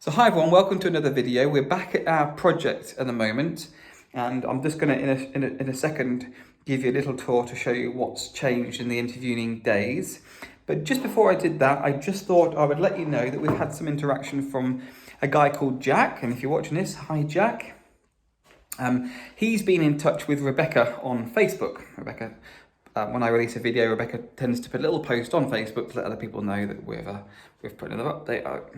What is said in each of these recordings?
So hi everyone, welcome to another video. We're back at our project at the moment, and I'm just going to in a second give you a little tour to show you what's changed in the interviewing days. But just before I did that, I just thought I would let you know that we've had some interaction from a guy called Jack, and if you're watching this, hi Jack. He's been in touch with Rebecca on Facebook. Rebecca, when I release a video, Rebecca tends to put a little post on Facebook to let other people know that we've put another update out.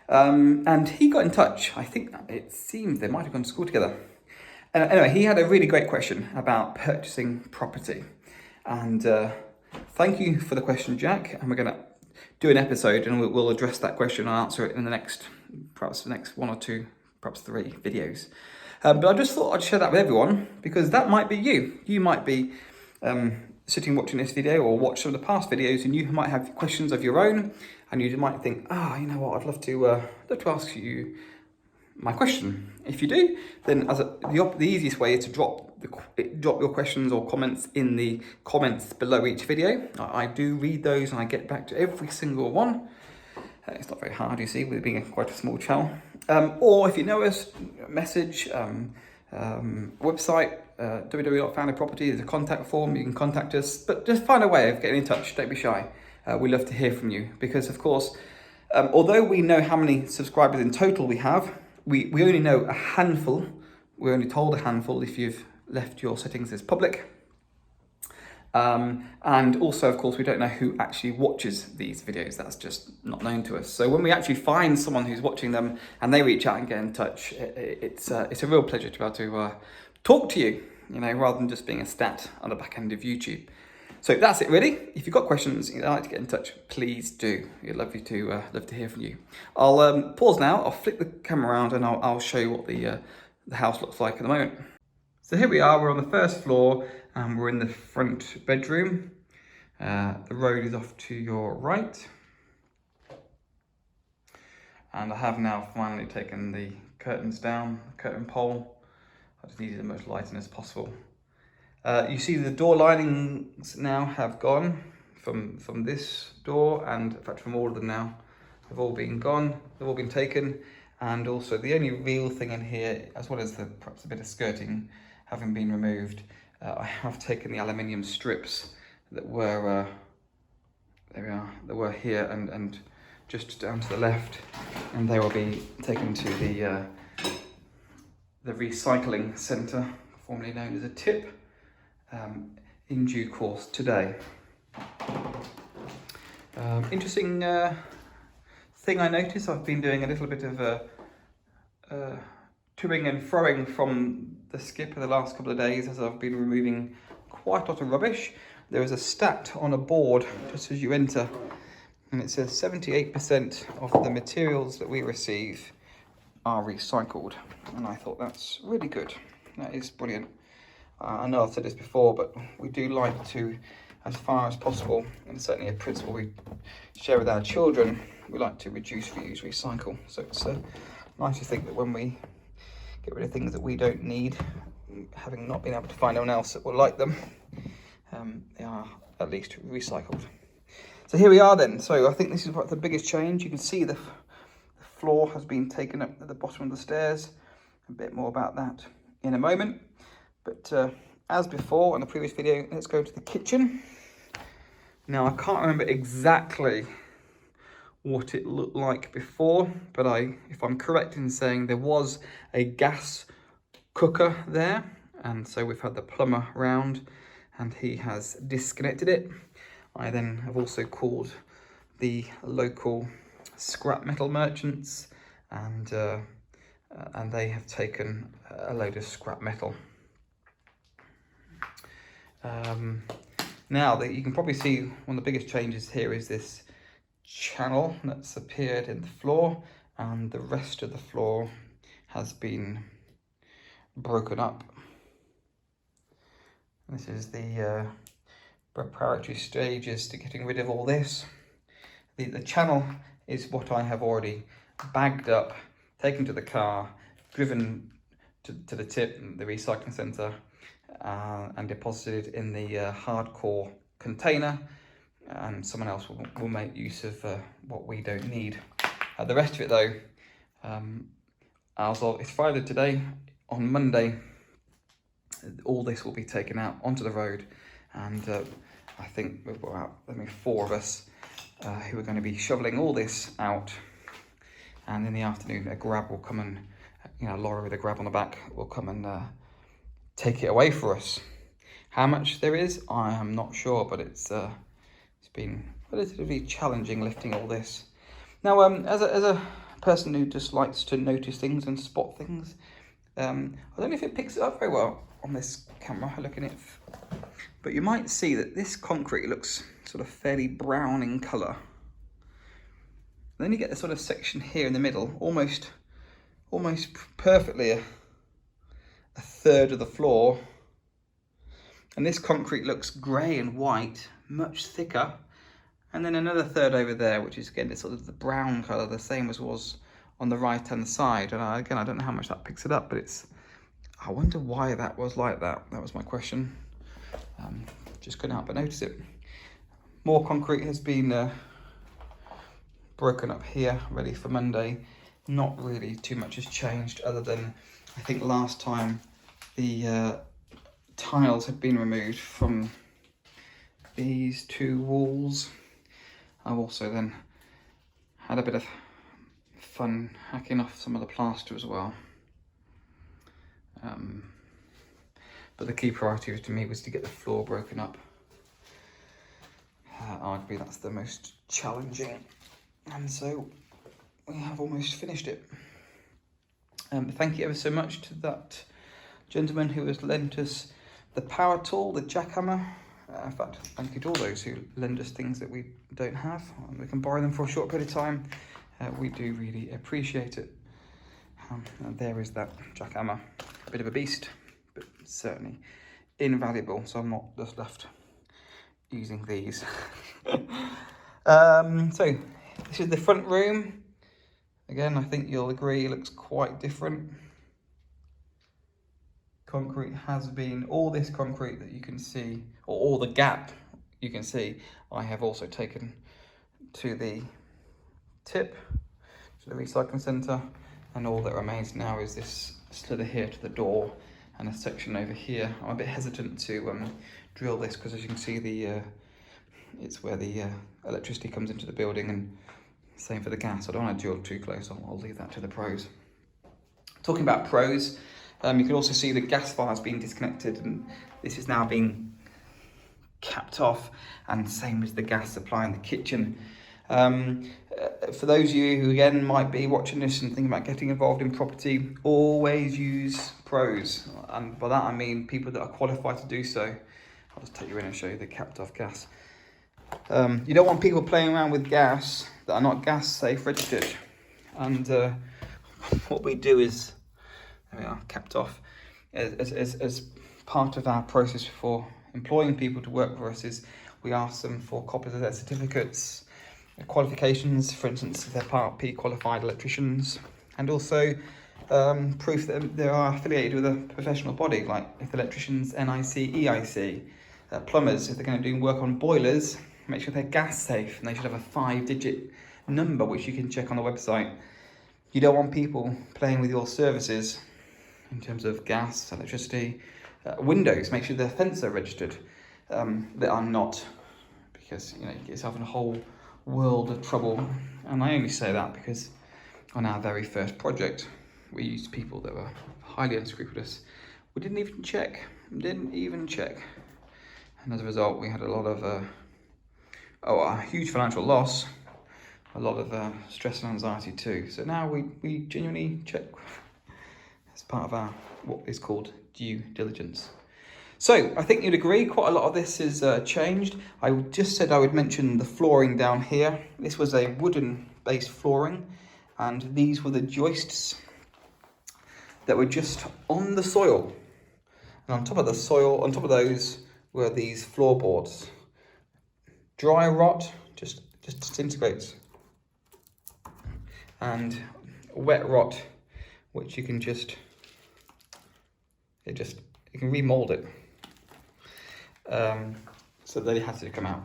And he got in touch. I think it seems they might have gone to school together. Anyway, he had a really great question about purchasing property. And thank you for the question, Jack. And we're going to do an episode and we'll address that question and answer it in perhaps the next one or two, perhaps 3 videos. But I just thought I'd share that with everyone because that might be you. You might be sitting watching this video or watch some of the past videos, and you might have questions of your own, and you might think, you know what, I'd love to ask you my question. If you do, then the easiest way is to drop your questions or comments in the comments below each video. I do read those and I get back to every single one. It's not very hard, you see, with it being quite a small channel. Or if you know us, message, website, www.foundedproperty, there's a contact form, you can contact us, but just find a way of getting in touch, don't be shy. We love to hear from you because, of course, although we know how many subscribers in total we have, we only know a handful. We're only told a handful if you've left your settings as public. And also, of course, we don't know who actually watches these videos. That's just not known to us. So when we actually find someone who's watching them and they reach out and get in touch, it's a real pleasure to be able to talk to you, rather than just being a stat on the back end of YouTube. So that's it, really. If you've got questions and you'd like to get in touch, please do. We'd love to hear from you. I'll pause now. I'll flip the camera around and I'll show you what the house looks like at the moment. So here we are. We're on the first floor. We're in the front bedroom. The road is off to your right. And I have now finally taken the curtains down, the curtain pole. I just needed as much lighting as possible. You see the door linings now have gone from this door, and in fact from all of them now. They've all been gone, they've all been taken. And also the only real thing in here, as well as perhaps a bit of skirting having been removed, I have taken the aluminium strips that were, there we are, that were here and just down to the left, and they will be taken to the recycling centre, formerly known as a tip, in due course today. Interesting thing I noticed, I've been doing a little bit of toing and froing from the skip in the last couple of days as I've been removing quite a lot of rubbish. There is a stat on a board just as you enter, and it says 78% of the materials that we receive are recycled, and I thought that's really good. That is brilliant. I know I've said this before, but we do like to, as far as possible, and certainly a principle we share with our children, we like to reduce, reuse, recycle. So it's nice to think that when we get rid of things that we don't need, having not been able to find anyone else that will like them, they are at least recycled. So here we are then. So I think this is the biggest change. You can see the floor has been taken up at the bottom of the stairs. A bit more about that in a moment. But as before in the previous video, let's go to the kitchen. Now I can't remember exactly what it looked like before, but if I'm correct in saying there was a gas cooker there, and so we've had the plumber round and he has disconnected it. I then have also called the local scrap metal merchants, and they have taken a load of scrap metal. Now that you can probably see one of the biggest changes here is this channel that's appeared in the floor, and the rest of the floor has been broken up. This is the preparatory stages to getting rid of all this. The channel is what I have already bagged up, taken to the car, driven to the tip, the recycling centre, and deposited in the hardcore container, and someone else will make use of what we don't need. The rest of it though, As of, it's Friday today, on Monday, all this will be taken out onto the road, and I think we've got about, 4 of us who are going to be shoveling all this out, and in the afternoon a grab will come and, a lorry with a grab on the back will come and take it away for us. How much there is, I am not sure, but it's been relatively challenging lifting all this. Now, as a person who just likes to notice things and spot things, I don't know if it picks it up very well on this camera looking at it, but you might see that this concrete looks sort of fairly brown in colour. Then you get this sort of section here in the middle, almost perfectly a third of the floor, and this concrete looks grey and white, much thicker, and then another third over there, which is again sort of the brown colour, the same as was on the right hand side. And again, I don't know how much that picks it up, but I wonder why that was like that. That was my question. Just couldn't help but notice it. More concrete has been broken up here, ready for Monday. Not really too much has changed, other than I think last time the tiles had been removed from these 2 walls. I've also then had a bit of fun hacking off some of the plaster as well. But the key priority to me was to get the floor broken up. Arguably that's the most challenging, and so we have almost finished it. Thank you ever so much to that gentleman who has lent us the power tool, the jackhammer. In fact, thank you to all those who lend us things that we don't have. We can borrow them for a short period of time. We do really appreciate it. And there is that jackhammer. A bit of a beast, but certainly invaluable. So I'm not just left using these. So this is the front room. Again, I think you'll agree it looks quite different. Concrete has been, all this concrete that you can see, or all the gap you can see, I have also taken to the tip, to the recycling centre, and all that remains now is this slither here to the door and a section over here. I'm a bit hesitant to drill this because, as you can see, it's where the electricity comes into the building, and same for the gas. I don't want to drill too close. I'll leave that to the pros. Talking about pros, you can also see the gas fire has been disconnected, and this is now being capped off, and same as the gas supply in the kitchen. For those of you who again might be watching this and thinking about getting involved in property, always use pros, and by that I mean people that are qualified to do so. I'll just take you in and show you the capped off gas. You don't want people playing around with gas that are not gas safe registered, and what we do is, there we are, capped off, as part of our process for employing people to work for us, is we ask them for copies of their certificates, their qualifications, for instance, if they're Part P qualified electricians, and also proof that they are affiliated with a professional body, like if electricians, NIC, EIC, plumbers, if they're going to do work on boilers, make sure they're gas safe, and they should have a 5-digit number which you can check on the website. You don't want people playing with your services in terms of gas, electricity, windows. Make sure the fence are registered. They are not, because you get yourself in a whole world of trouble. And I only say that because on our very first project, we used people that were highly unscrupulous. We didn't even check. And as a result, we had a lot of a huge financial loss, a lot of stress and anxiety too. So now we genuinely check as part of our what is called due diligence. So I think you'd agree quite a lot of this is changed. I just said I would mention the flooring down here. This was a wooden based flooring, and these were the joists that were just on the soil. And on top of the soil, on top of those were these floorboards. Dry rot just disintegrates, and wet rot, which you can you can remold it. So they had to come out.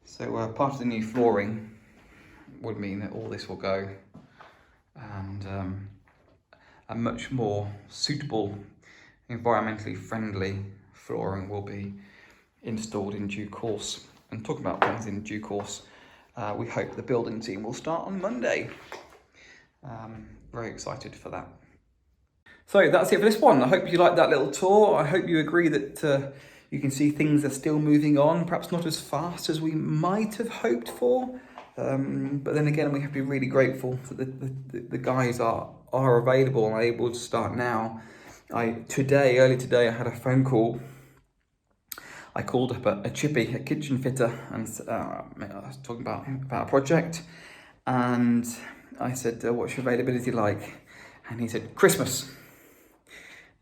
So part of the new flooring would mean that all this will go. and a much more suitable, environmentally friendly flooring will be installed in due course. And talking about things in due course, we hope the building team will start on Monday. Very excited for that. So that's it for this one. I hope you liked that little tour. I hope you agree that you can see things are still moving on, perhaps not as fast as we might have hoped for. But then again, we have to be really grateful that the guys are available and able to start now. Early today, I had a phone call. I called up a chippy, a kitchen fitter, and I was talking about a project. And I said, what's your availability like? And he said, Christmas.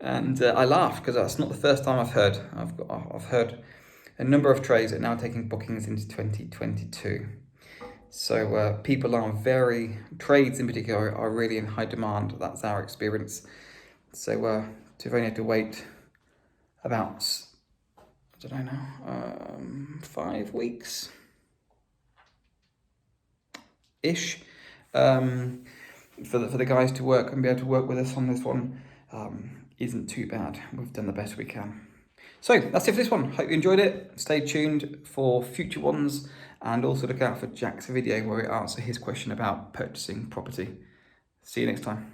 And I laughed because that's not the first time I've heard. I've heard a number of trades are now taking bookings into 2022. So trades in particular are really in high demand. That's our experience. So we've only had to wait about, 5 weeks ish for the guys to work and be able to work with us on this one. Isn't too bad. We've done the best we can. So that's it for this one. Hope you enjoyed it. Stay tuned for future ones, and also look out for Jack's video where we answer his question about purchasing property. See you next time.